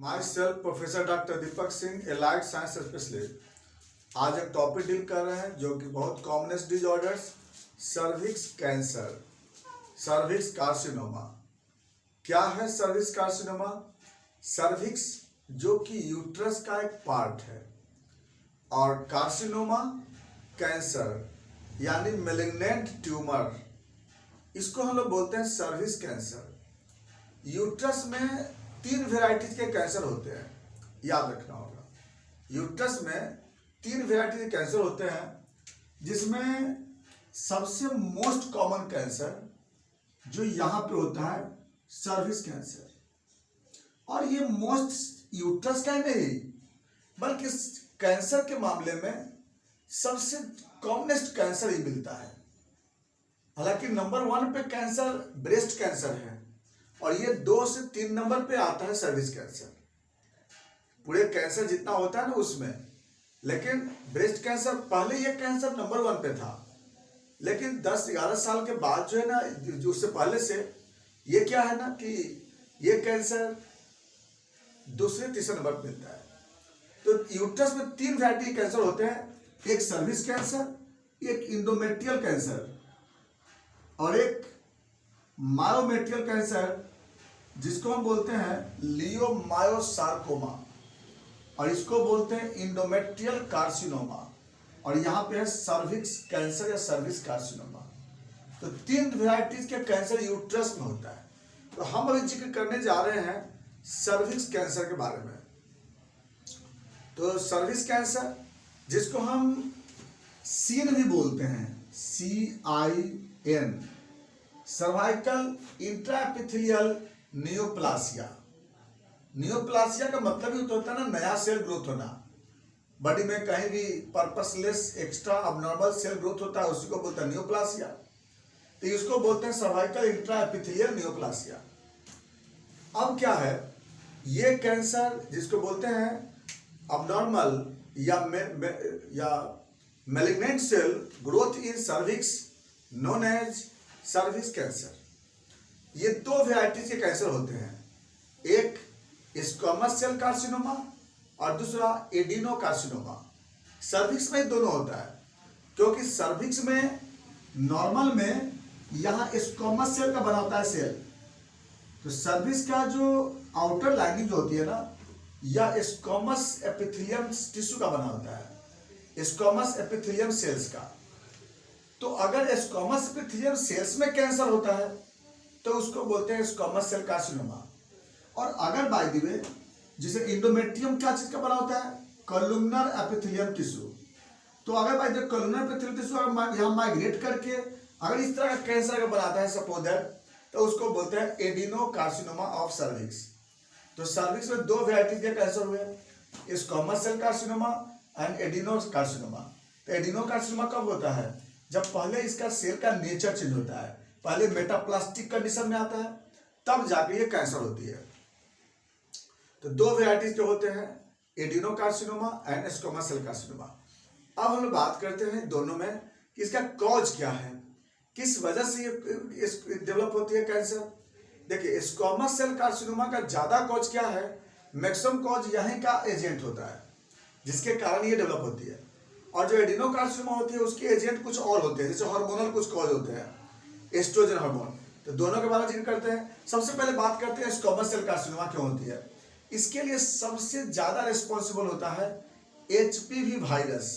My self professor doctor Deepak Singh, allied science specialist. आज एक topic deal कर रहे हैं जो कि बहुत commonest disorders, cervix cancer, cervix carcinoma. क्या है सर्विक्स कार्सिनोमा? सर्विक्स जो कि यूट्रस का एक पार्ट है, और कार्सिनोमा कैंसर यानी मेलिग्नेंट ट्यूमर, इसको हम लोग बोलते हैं सर्विक्स कैंसर। यूट्रस में 3 वेराइटीज के कैंसर होते हैं, याद रखना होगा। यूट्रस में 3 वेराइटी के कैंसर होते हैं, जिसमें सबसे मोस्ट कॉमन कैंसर जो यहाँ पे होता है सर्विक्स कैंसर। और ये मोस्ट यूट्रस का ही नहीं, बल्कि कैंसर के मामले में सबसे कॉमनेस्ट कैंसर ही मिलता है। हालांकि नंबर 1 पे कैंसर ब्रेस्ट कैंसर है, और ये 2 से 3 नंबर पे आता है सर्विक्स कैंसर। पूरे कैंसर जितना होता है ना उसमें, लेकिन ब्रेस्ट कैंसर पहले ये कैंसर नंबर 1 पे था, लेकिन 10-11 साल के बाद जो है ना, जो उससे पहले से ये क्या है ना कि ये कैंसर दूसरे तीसरे नंबर पे मिलता है। तो यूट्रस में 3 वैरायटी कैंसर होते हैं, एक सर्विक्स कैंसर, एक इंडोमेट्रियल कैंसर, और एक मायोमेट्रियल कैंसर जिसको हम बोलते हैं लियोमायोसार्कोमा, और इसको बोलते हैं इंडोमेट्रियल कार्सिनोमा, और यहाँ पे है सर्विक्स कैंसर या सर्विक्स कार्सिनोमा। तो 3 वेराइटीज के कैंसर यूट्रस में होता है। तो हम अभी जिक्र करने जा रहे हैं सर्विक्स कैंसर के बारे में। तो सर्विक्स कैंसर जिसको हम सीन भी बोलते हैं, CIN, सर्वाइकल इंट्राएपिथेलियल नियोप्लासिया। नियोप्लासिया का मतलब ही होता है ना नया सेल ग्रोथ होना। बॉडी में कहीं भी purposeless extra abnormal cell growth होता है, उसी को बोलते हैं नियोप्लासिया। तो इसको बोलते हैं सर्वाइकल इंट्राएपिथेलियल नियोप्लासिया। अब क्या है, ये कैंसर जिसको बोलते हैं अबनॉर्मल या malignant cell growth in cervix known as cervix cancer. ये 2 वेराइटीज के कैंसर होते हैं, एक स्क्वामस सेल कार्सिनोमा और दूसरा एडिनो कार्सिनोमा। सर्विक्स में दोनों होता है, क्योंकि सर्विक्स में नॉर्मल में यहाँ स्क्वामस सेल का बना होता है सेल। तो सर्विक्स का जो आउटर लाइनिंग जो होती है ना, यह स्क्वामस एपिथेलियम टिश्यू का बना होता है, स्क्वामस एपिथेलियम सेल्स का। तो अगर स्क्वामस एपिथेलियम सेल्स में कैंसर होता है तो उसको बोलते हैं स्क्वामस सेल कार्सिनोमा। और अगर बाय द वे, जिसे इंडोमेट्रियम क्या चीज का बना होता है, कॉलुमनर एपिथेलियम टिश्यू। तो अगर by the columnar epithelium tissue यहाँ माइग्रेट करके अगर इस तरह का कैंसर का बनाता है सपोज दैट, तो उसको बोलते हैं एडिनो कार्सिनोमा ऑफ सर्विक्स। तो सर्विक्स में 2 वेराइटीज के कैंसर हुए, squamous cell carcinoma and adenocarcinoma. तो एडिनो कार्सिनोमा कब होता है? जब पहले इसका सेल का नेचर चेंज होता है, पहले मेटाप्लास्टिक कंडीशन में आता है, तब जाके ये कैंसर होती है। तो 2 वेराइटीज जो होते हैं, adenocarcinoma and squamous cell carcinoma. अब हम लोग बात करते हैं दोनों में कि इसका कॉज क्या है, किस वजह से ये डेवलप होती है कैंसर। देखिए, स्क्वामस सेल कार्सिनोमा का ज्यादा कॉज क्या है, मैक्सिमम कॉज यहीं का एजेंट होता है जिसके कारण ये डेवलप होती है। और जो एडिनो कार्सिनोमा होती है उसके एजेंट कुछ और होते हैं, जैसे हार्मोनल कुछ कॉज होते हैं, एस्ट्रोजन हार्मोन। तो दोनों के बारे में जिक्र करते हैं। सबसे पहले बात करते हैं स्क्वामस सेल कार्सिनोमा क्यों होती है। इसके लिए सबसे ज्यादा रिस्पॉन्सिबल होता है HPV वायरस,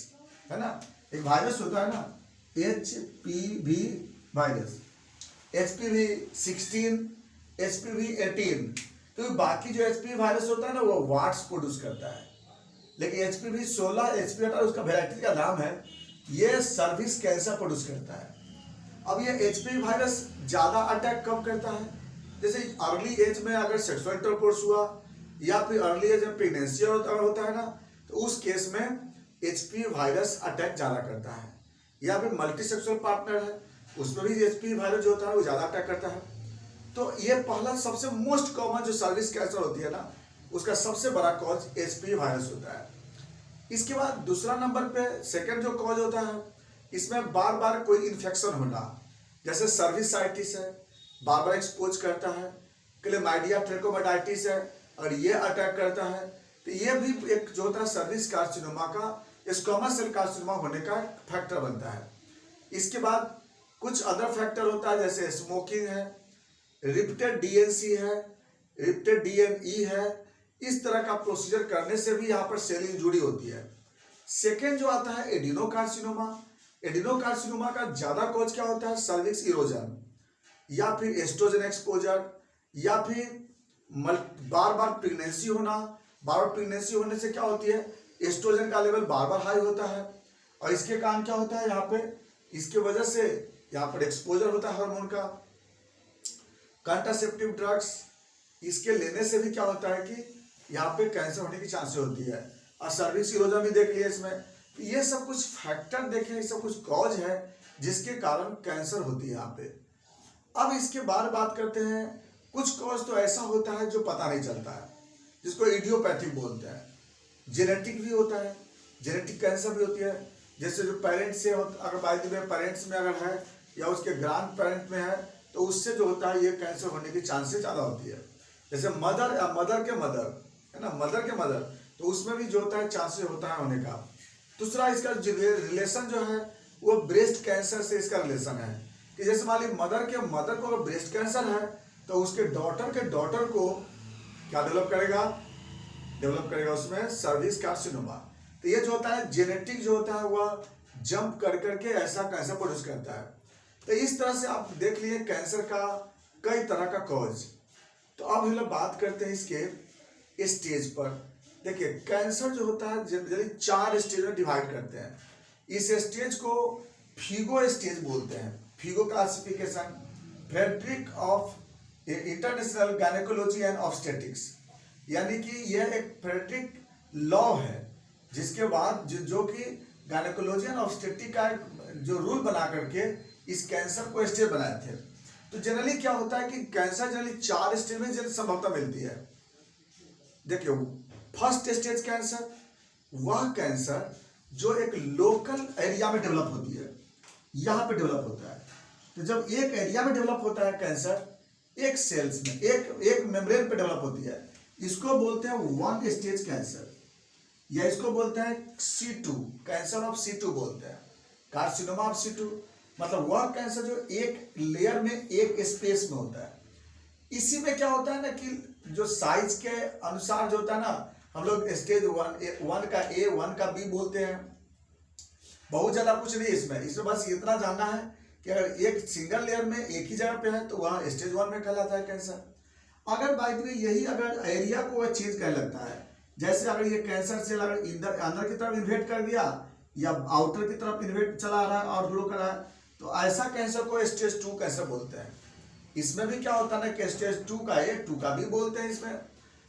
है ना। एक वायरस होता है ना, HPV वायरस, HPV 16, HPV 18। तो बाकी जो HPV वायरस होता है ना, वो वाट्स प्रोड्यूस करता है, लेकिन HPV 16, HPV 18 उसका वेराइटी का नाम है, ये सर्विक्स कैंसर प्रोड्यूस करता है। अब ये HPV वायरस ज्यादा अटैक कब करता है, जैसे अर्ली एज में अगर सेक्सुअल इंटरकोर्स हुआ, या फिर अर्ली एज में प्रेगनेंसी होता है ना, तो उस केस में HPV वायरस अटैक ज्यादा करता है। या फिर मल्टी सेक्सुअल पार्टनर है, उसमें भी HPV वायरस जो होता है वो ज्यादा अटैक करता है। तो ये पहला सबसे मोस्ट कॉमन जो सर्विक्स कैंसर होती है ना, उसका सबसे बड़ा कॉज HPV वायरस होता है। इसके बाद दूसरा नंबर पे सेकंड जो कॉज होता है, इसमें बार बार कोई इन्फेक्शन होना, जैसे सर्विसाइटिस है, बार बार एक्सपोज करता है, क्लेमाइडिया ट्रैकोमेटाइटिस है, अगर ये अटैक करता है तो ये भी एक जो होता है सर्विस कार्सिनोमा का स्क्वामस सेल कार्सिनोमा होने का फैक्टर बनता है। इसके बाद कुछ अदर फैक्टर होता है, जैसे स्मोकिंग है, रिपीटेड डीएनसी है, रिपीटेड डीएमई है। इस तरह का प्रोसीजर करने से भी यहाँ पर सेल इंजुरी होती है। सेकेंड जो आता है एडिनोकार्सिनोमा। एडिनोकार्सिनोमा का ज्यादा कॉज क्या होता है? सर्विक्स इरोजन, या फिर एस्ट्रोजन एक्सपोजर, या फिर बार बार प्रेगनेंसी होना। बार बार प्रेगनेंसी होने से क्या होती है? एस्ट्रोजन का लेवल बार बार हाई होता है, और इसके कारण क्या होता है यहाँ पे, इसके वजह से यहाँ पर एक्सपोजर होता है हार्मोन का। कंट्रासेप्टिव ड्रग्स, इसके लेने से भी क्या होता है कि यहाँ पे कैंसर होने की चांसेस होती है। और सर्विक्स इरोजन भी देख लिया इसमें। तो ये सब कुछ फैक्टर देखें, ये सब कुछ कॉज है जिसके कारण कैंसर होती है यहाँ पे। अब इसके बाद बात करते हैं, कुछ कॉज तो ऐसा होता है जो पता नहीं चलता है, जिसको इडियोपैथिक बोलते हैं। जेनेटिक भी होता है, जेनेटिक कैंसर भी होती है। जैसे जो पेरेंट्स से अगर बाय द वे पेरेंट्स में अगर है या उसके ग्रैंड पेरेंट में है, तो उससे जो होता है ये कैंसर होने की चांसेस ज़्यादा होती है। जैसे मदर या मदर के मदर है ना, मदर के मदर, तो उसमें भी जो होता है चांसेस होता है होने का। दूसरा इसका रिलेशन जो है वो ब्रेस्ट कैंसर से इसका रिलेशन है, कि जैसे मान ली मदर के मदर को अगर ब्रेस्ट कैंसर है तो उसके डॉटर को क्या डेवलप करेगा उसमें सर्विक्स कार्सिनोमा। तो ये जो होता है जेनेटिक जो होता है वह जंप कर करके ऐसा कैंसर प्रोड्यूस करता है। तो इस तरह से आप देख लिए कैंसर का कई तरह का कॉज। तो अब हम लोग बात करते हैं इसके स्टेज पर। देखिए कैंसर जो होता है जनरली 4 स्टेज में डिवाइड करते हैं। इस स्टेज को फीगो स्टेज बोलते हैं। फीगो क्लासिफिकेशन, फ्रेडरिक of international gynecology and obstetrics, यानी कि यह एक फ्रेडरिक लॉ है जिसके बाद जो कि गायनेकोलॉजी एंड ऑब्स्टेटिक का जो रूल बना करके इस कैंसर को स्टेज बनाए थे। तो जनरली क्या होता है कि कैंसर जनरली 4 स्टेज में संभवता मिलती है। देखिए फर्स्ट स्टेज कैंसर, वह कैंसर जो एक लोकल एरिया में डेवलप होती है, यहाँ पे डेवलप होता है। तो जब एक एरिया में डेवलप होता है कैंसर, एक सेल्स में एक मेम्ब्रेन पे डेवलप होती है, इसको बोलते हैं 1 स्टेज कैंसर, या इसको बोलते हैं C2, कैंसर ऑफ C2 बोलते हैं, कार्सिनोमा ऑफ C2। मतलब वह कैंसर जो एक लेयर में एक स्पेस में होता है। इसी में क्या होता है ना कि जो साइज के अनुसार जो होता है ना, हम लोग स्टेज 1 का A, 1 का B बोलते हैं। बहुत ज्यादा कुछ नहीं इसमें बस इतना जानना है कि अगर एक सिंगल लेयर में एक ही जगह पे है तो वह स्टेज 1 में कहलाता है कैंसर। अगर बाय द वे यही अगर एरिया को वह चेंज करने लगता है, जैसे अगर ये कैंसर सेल अगर इधर अंदर की तरफ इन्वेट कर दिया या आउटर की तरफ इन्वेट चला रहा है और ग्रो कर रहा है, तो ऐसा कैंसर को स्टेज 2 कैंसर बोलते हैं। इसमें भी क्या होता है ना कि स्टेज 2 का A, 2 का B बोलते हैं इसमें।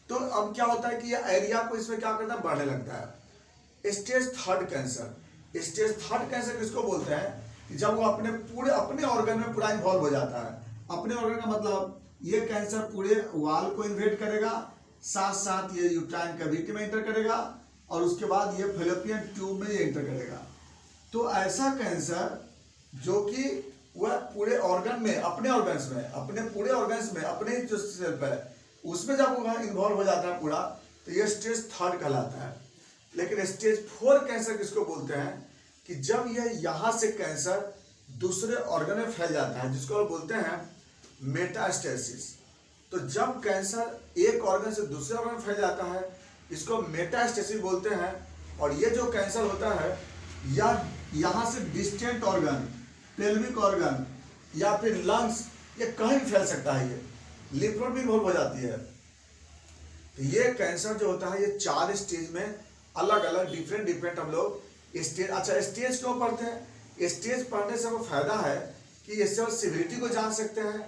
तो अब क्या होता है कि ये एरिया को इसमें क्या करता है, बढ़ने लगता है। स्टेज 3 कैंसर, स्टेज 3 कैंसर किसको बोलते हैं कि जब वो अपने ऑर्गन में पूरा इन्वॉल्व हो जाता है। अपने ऑर्गन का मतलब ये कैंसर पूरे वाल को इन्वेट करेगा, साथ साथ ये यूट्राइन कैविटी में एंटर करेगा, और उसके बाद ये फेलोपियन ट्यूब में ये एंटर करेगा। तो ऐसा कैंसर जो कि वह पूरे ऑर्गन में अपने पूरे ऑर्गन्स में अपने जो सेल्फ है उसमें जब वो इन्वॉल्व हो जाता है पूरा, तो ये स्टेज 3 कहलाता है। लेकिन स्टेज 4 कैंसर किसको बोलते हैं कि जब यह यहाँ से कैंसर दूसरे ऑर्गन में फैल जाता है, जिसको बोलते हैं मेटास्टेसिस। तो जब कैंसर एक ऑर्गन से दूसरे ऑर्गन में फैल जाता है, इसको मेटास्टेसिस बोलते हैं। और ये जो कैंसर होता है या यहाँ से डिस्टेंट ऑर्गन, पेल्विक ऑर्गन या फिर लंग्स, ये कहीं भी फैल सकता है। ये लिवर भी इन्वॉल्व हो जाती है। तो ये कैंसर जो होता है ये 4 स्टेज में अलग अलग डिफरेंट हम लोग स्टेज। अच्छा स्टेज क्यों पढ़ते हैं? स्टेज पढ़ने से वो फायदा है कि इससे सिविरिटी को जान सकते हैं,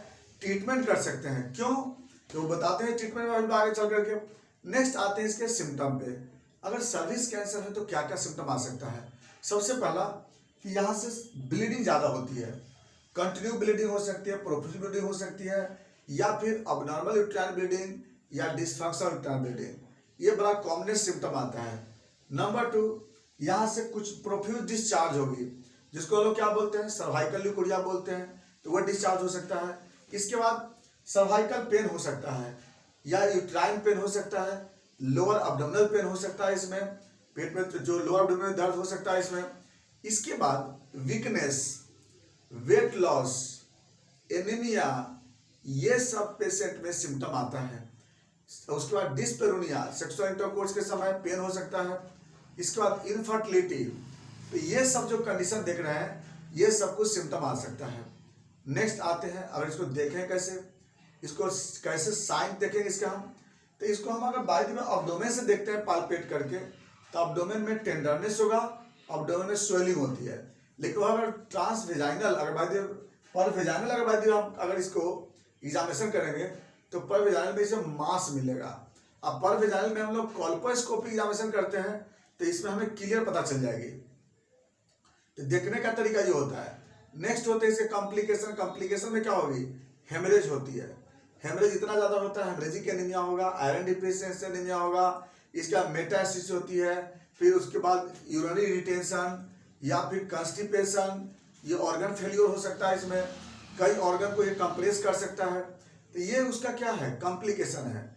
ट्रीटमेंट कर सकते हैं। क्यों? तो बताते हैं ट्रीटमेंट में आगे चल करके। नेक्स्ट आते हैं इसके सिम्टम पे। अगर सर्विक्स कैंसर है तो क्या क्या सिम्टम आ सकता है? सबसे पहला कि यहाँ से ब्लीडिंग ज़्यादा होती है, कंटिन्यू ब्लीडिंग हो सकती है, प्रोफिशियल ब्लीडिंग हो सकती है, या फिर अबनॉर्मल यूट्राइन ब्लीडिंग या डिसफंक्शनल यूट्राइन ब्लीडिंग। ये बड़ा कॉमनेस्ट सिम्टम आता है। नंबर 2, यहाँ से कुछ प्रोफ्यूज डिस्चार्ज होगी, जिसको लोग क्या बोलते हैं, सर्वाइकल ल्यूकोरिया बोलते हैं, तो वह डिस्चार्ज हो सकता है। इसके बाद सर्वाइकल पेन हो सकता है, या यूट्राइन पेन हो सकता है, लोअर अब्डोमिनल पेन हो सकता है, इसमें पेट में जो लोअर अब्डोमिनल में दर्द हो सकता है इसमें। इसके बाद वीकनेस, वेट लॉस, एनीमिया, ये सब पेशेंट में सिम्टम आता है। उसके बाद डिस्पेरोनिया, सेक्सुअल इंटरकोर्स के समय पेन हो सकता है। इसके बाद इनफर्टिलिटी, तो ये सब जो कंडीशन देख रहे हैं ये सब कुछ सिम्टम आ सकता है। नेक्स्ट आते हैं, अगर इसको देखें कैसे, इसको कैसे साइन देखेंगे इसका हम, तो इसको हम अगर बाई में अब्डोमेन से देखते हैं पालपेट करके, तो अब्डोमेन में टेंडरनेस होगा, अब्डोमेन में स्वेलिंग होती है। लेकिन अगर ट्रांसवेजाइनल, अगर बाई पर वेजाइनल, अगर बाई हम अगर इसको एग्जामिनेशन करेंगे तो पर वेजाइनल में इसे मास मिलेगा। अब पर वेजाइनल में हम लोग कॉल्पोस्कोपी एग्जामिनेशन करते हैं तो इसमें हमें क्लियर पता चल जाएगी। तो देखने का तरीका ये होता है। नेक्स्ट होते हैं इसके कॉम्प्लिकेशन। कॉम्प्लिकेशन में क्या होगी, हेमरेज होती है। हेमरेज इतना ज्यादा होता है, हेमरेजिक एनीमिया होगा, आयरन डिफिशिएंसी एनीमिया होगा, इसका मेटास्टिस होती है, फिर उसके बाद यूरिनरी रिटेंशन या फिर कॉन्स्टिपेशन, ये ऑर्गन फेलियर हो सकता है, इसमें कई ऑर्गन को ये कंप्रेस कर सकता है। तो ये उसका क्या है, कॉम्प्लिकेशन है।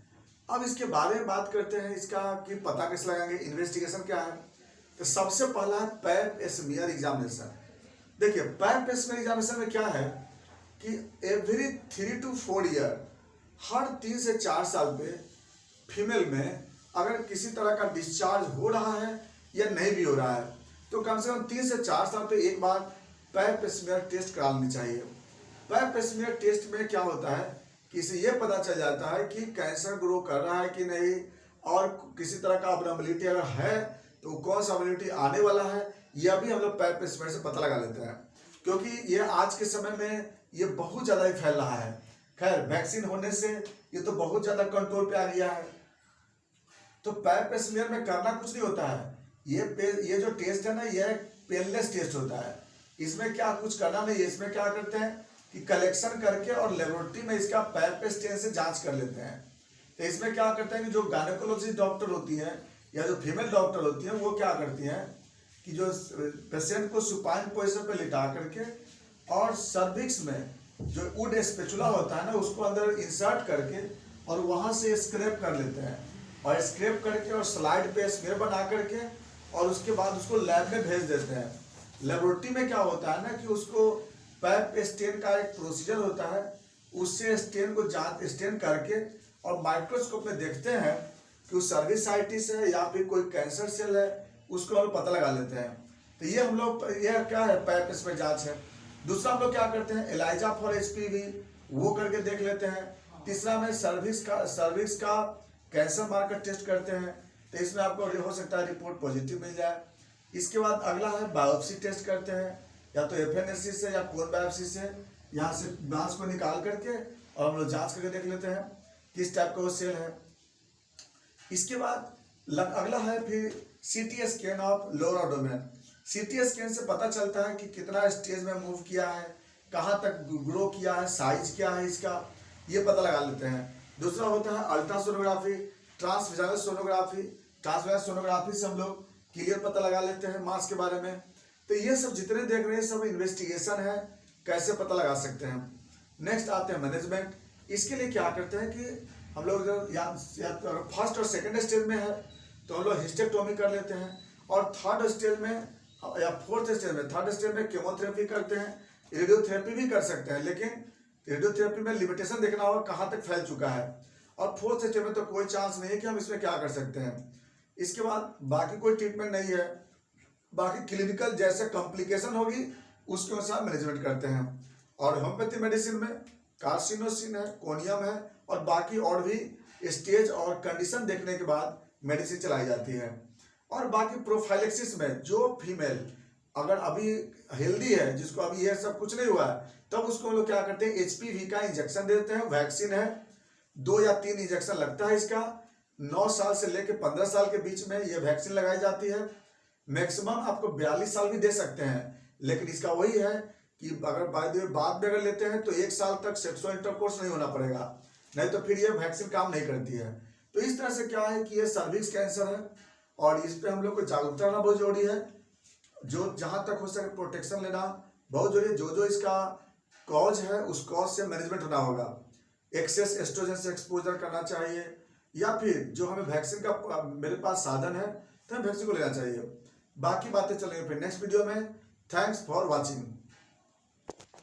अब इसके बारे में बात करते हैं इसका कि पता कैसे लगाएंगे, इन्वेस्टिगेशन क्या है। तो सबसे पहला है पैप स्मीयर एग्जामिनेशन। देखिए पैप स्मीयर एग्जामिनेशन में क्या है कि एवरी 3 to 4 ईयर, हर 3 से 4 साल पे फीमेल में अगर किसी तरह का डिस्चार्ज हो रहा है या नहीं भी हो रहा है तो कम से कम 3 से 4 साल पे एक बार पैप स्मीयर टेस्ट करा लेनी चाहिए। पैप स्मीयर टेस्ट में क्या होता है कि इससे ये पता चल जाता है कि कैंसर ग्रो कर रहा है कि नहीं, और किसी तरह का अबनॉर्मलिटी अगर है तो कौन सा अबनॉर्मलिटी आने वाला है, यह भी हम लोग पैप स्मीयर से पता लगा लेते हैं। क्योंकि ये आज के समय में ये बहुत ज़्यादा ही फैल रहा है। खैर वैक्सीन होने से ये तो बहुत ज़्यादा कंट्रोल पे आ गया है। तो पैप स्मीयर में करना कुछ नहीं होता है, ये जो टेस्ट है ना, यह पेनलेस टेस्ट होता है। इसमें क्या कुछ करना नहीं है। इसमें क्या करते हैं कि कलेक्शन करके और लेबोरेटरी में इसका पैप स्टेन से जांच कर लेते हैं। तो इसमें क्या करते हैं कि जो गायनेकोलॉजिस्ट डॉक्टर होती है या जो फीमेल डॉक्टर होती है वो क्या करती हैं कि जो पेशेंट को सुपाइन पोजीशन पे लिटा करके और सर्विक्स में जो वुड स्पेचुला होता है ना उसको अंदर इंसर्ट करके और वहाँ से स्क्रैप कर लेते हैं, और स्क्रैप करके और स्लाइड पे स्मीयर बना करके और उसके बाद उसको लैब में भेज देते हैं। लेबोरेटरी में क्या होता है ना कि उसको पैप स्टेन का एक प्रोसीजर होता है, उससे स्टेन को जांच स्टेन करके और माइक्रोस्कोप में देखते हैं कि उस सर्विसाइटिस है या फिर कोई कैंसर सेल है, उसको हम पता लगा लेते हैं। तो ये हम लोग, यह क्या है, पैप स्मीयर जांच है। दूसरा हम लोग क्या करते हैं, एलाइजा फॉर HPV वो करके देख लेते हैं। तीसरा में सर्विक्स का कैंसर मार्कर टेस्ट करते हैं, तो इसमें आपको हो सकता है रिपोर्ट पॉजिटिव मिल जाए। इसके बाद अगला है बायोप्सी टेस्ट करते हैं, या तो FNAC से या कोन बायोप्सी से, यहाँ से मांस को निकाल करके और हम लोग जांच करके देख लेते हैं किस टाइप का वो सेल है। इसके बाद अगला है फिर CT scan of lower abdomen. CT scan से पता चलता है कि कितना स्टेज में मूव किया है, कहाँ तक ग्रो किया है, साइज क्या है इसका, ये पता लगा लेते हैं। दूसरा होता है ultrasonography, transvaginal sonography. Transvaginal sonography से हम लोग क्लियर पता लगा लेते हैं मास के बारे में। तो ये सब जितने देख रहे हैं सब इन्वेस्टिगेशन है, कैसे पता लगा सकते हैं। नेक्स्ट आते हैं मैनेजमेंट। इसके लिए क्या करते हैं कि हम लोग या फर्स्ट और सेकंड स्टेज में है तो हम लोग हिस्टेक्टोमी कर लेते हैं, और थर्ड स्टेज में या फोर्थ स्टेज में, थर्ड स्टेज में केमोथेरेपी करते हैं, रेडियोथेरेपी भी कर सकते हैं, लेकिन रेडियोथेरेपी में लिमिटेशन देखना होगा कहाँ तक फैल चुका है। और फोर्थ स्टेज में तो कोई चांस नहीं है कि हम इसमें क्या कर सकते हैं। इसके बाद बाकी कोई ट्रीटमेंट नहीं है, बाकी क्लिनिकल जैसे कॉम्प्लिकेशन होगी उसके अनुसार मैनेजमेंट करते हैं। और होम्योपैथी मेडिसिन में कार्सिनोसिन है, कोनियम है, और बाकी और भी स्टेज और कंडीशन देखने के बाद मेडिसिन चलाई जाती है। और बाकी प्रोफाइलेक्सिस में जो फीमेल अगर अभी हेल्दी है, जिसको अभी ये सब कुछ नहीं हुआ है, तब उसको हम लोग क्या करते हैं HPV का इंजेक्शन देते हैं। वैक्सीन है, 2 या 3 इंजेक्शन लगता है इसका। 9 साल से लेकर 15 साल के बीच में ये वैक्सीन लगाई जाती है। मैक्सिमम आपको 42 साल भी दे सकते हैं, लेकिन इसका वही है कि अगर बाद में अगर लेते हैं तो 1 साल तक सेक्सुअल इंटरकोर्स नहीं होना पड़ेगा, नहीं तो फिर ये वैक्सीन काम नहीं करती है। तो इस तरह से क्या है कि ये सर्विक्स कैंसर है, और इस पर हम लोग को जागरूकता रहना बहुत जरूरी है। जो जहाँ तक हो सके प्रोटेक्शन लेना बहुत जरूरी है। जो इसका कॉज है उस कॉज से मैनेजमेंट होना होगा। एक्सेस एस्ट्रोजन से एक्सपोजर करना चाहिए, या फिर जो हमें वैक्सीन का मेरे पास साधन है तो हमें वैक्सीन को लेना चाहिए। बाकी बातें चलेंगे फिर नेक्स्ट वीडियो में। Thanks for watching.